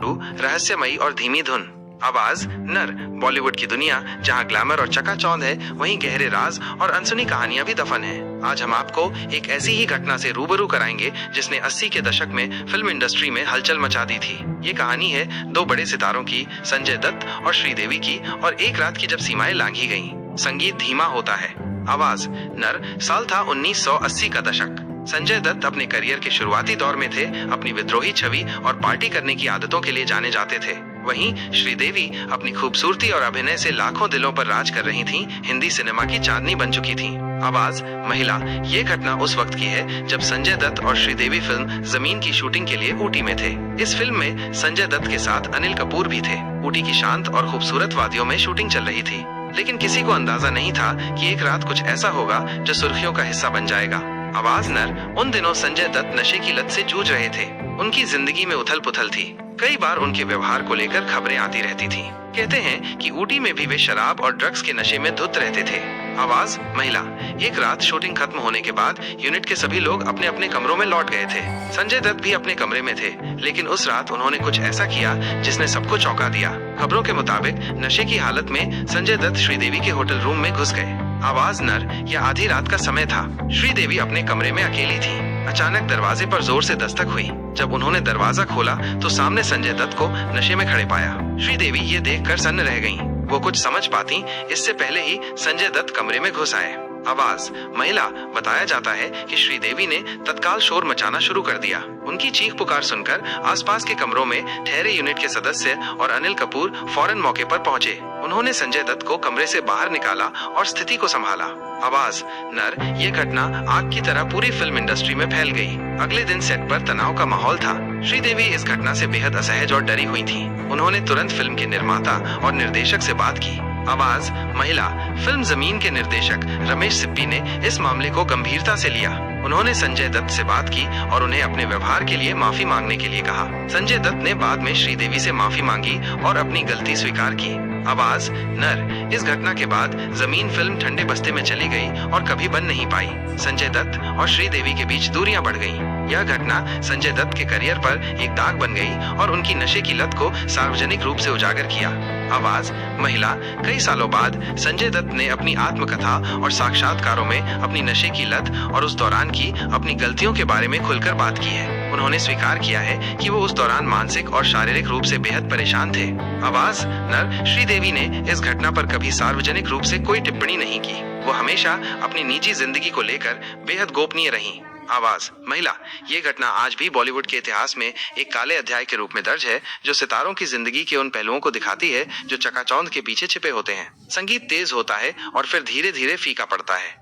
शुरू, रहस्यमयी और धीमी धुन। आवाज नर। बॉलीवुड की दुनिया जहां ग्लैमर और चकाचौंध है, वहीं गहरे राज और अनसुनी कहानियां भी दफन है। आज हम आपको एक ऐसी ही घटना से रूबरू कराएंगे जिसने 80 के दशक में फिल्म इंडस्ट्री में हलचल मचा दी थी। ये कहानी है दो बड़े सितारों की, संजय दत्त और श्रीदेवी की, और एक रात की जब सीमाएं लांघी गईं। संगीत धीमा होता है। आवाज नर। साल था 1980 का दशक। संजय दत्त अपने करियर के शुरुआती दौर में थे। अपनी विद्रोही छवि और पार्टी करने की आदतों के लिए जाने जाते थे। वहीं श्रीदेवी अपनी खूबसूरती और अभिनय से लाखों दिलों पर राज कर रही थीं। हिंदी सिनेमा की चांदनी बन चुकी थीं। आवाज महिला। ये घटना उस वक्त की है जब संजय दत्त और श्रीदेवी फिल्म जमीन की शूटिंग के लिए ऊटी में थे। इस फिल्म में संजय दत्त के साथ अनिल कपूर भी थे। ऊटी की शांत और खूबसूरत वादियों में शूटिंग चल रही थी, लेकिन किसी को अंदाजा नहीं था कि एक रात कुछ ऐसा होगा जो सुर्खियों का हिस्सा बन जाएगा। आवाज नर। उन दिनों संजय दत्त नशे की लत से जूझ रहे थे। उनकी जिंदगी में उथल पुथल थी। कई बार उनके व्यवहार को लेकर खबरें आती रहती थीं। कहते हैं कि ऊटी में भी वे शराब और ड्रग्स के नशे में धुत रहते थे। आवाज महिला। एक रात शूटिंग खत्म होने के बाद यूनिट के सभी लोग अपने अपने कमरों में लौट गए थे। संजय दत्त भी अपने कमरे में थे, लेकिन उस रात उन्होंने कुछ ऐसा किया जिसने सबको चौंका दिया। खबरों के मुताबिक नशे की हालत में संजय दत्त श्रीदेवी के होटल रूम में घुस गए। आवाज नर। यह आधी रात का समय था। श्रीदेवी अपने कमरे में अकेली थी। अचानक दरवाजे पर जोर से दस्तक हुई। जब उन्होंने दरवाजा खोला तो सामने संजय दत्त को नशे में खड़े पाया। श्रीदेवी ये देखकर सन्न रह गईं। वो कुछ समझ पाती इससे पहले ही संजय दत्त कमरे में घुस आए। आवाज महिला। बताया जाता है कि श्रीदेवी ने तत्काल शोर मचाना शुरू कर दिया। उनकी चीख पुकार सुनकर आसपास के कमरों में ठहरे यूनिट के सदस्य और अनिल कपूर फौरन मौके पर पहुंचे। उन्होंने संजय दत्त को कमरे से बाहर निकाला और स्थिति को संभाला। आवाज नर। ये घटना आग की तरह पूरी फिल्म इंडस्ट्री में फैल गई। अगले दिन सेट पर तनाव का माहौल था। श्रीदेवी इस घटना से बेहद असहज और डरी हुई थी। उन्होंने तुरंत फिल्म के निर्माता और निर्देशक से बात की। आवाज महिला। फिल्म जमीन के निर्देशक रमेश सिप्पी ने इस मामले को गंभीरता से लिया। उन्होंने संजय दत्त से बात की और उन्हें अपने व्यवहार के लिए माफी मांगने के लिए कहा। संजय दत्त ने बाद में श्रीदेवी से माफी मांगी और अपनी गलती स्वीकार की। आवाज नर। इस घटना के बाद जमीन फिल्म ठंडे बस्ते में चली गई और कभी बन नहीं पाई। संजय दत्त और श्रीदेवी के बीच दूरियां बढ़ गईं। यह घटना संजय दत्त के करियर पर एक दाग बन गई और उनकी नशे की लत को सार्वजनिक रूप से उजागर किया। आवाज महिला। कई सालों बाद संजय दत्त ने अपनी आत्मकथा और साक्षात्कारों में अपनी नशे की लत और उस दौरान की अपनी गलतियों के बारे में खुलकर बात की है। उन्होंने स्वीकार किया है कि वो उस दौरान मानसिक और शारीरिक रूप से बेहद परेशान थे। आवाज नर। श्रीदेवी ने इस घटना पर कभी सार्वजनिक रूप से कोई टिप्पणी नहीं की। वो हमेशा अपनी निजी जिंदगी को लेकर बेहद गोपनीय रहीं। आवाज महिला। ये घटना आज भी बॉलीवुड के इतिहास में एक काले अध्याय के रूप में दर्ज है, जो सितारों की जिंदगी के उन पहलुओं को दिखाती है जो चकाचौंध के पीछे छिपे होते हैं। संगीत तेज होता है और फिर धीरे धीरे फीका पड़ता है।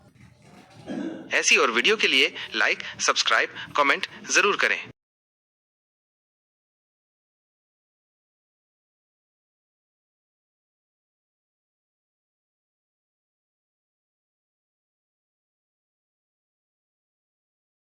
ऐसी और वीडियो के लिए लाइक, सब्सक्राइब, कमेंट जरूर करें।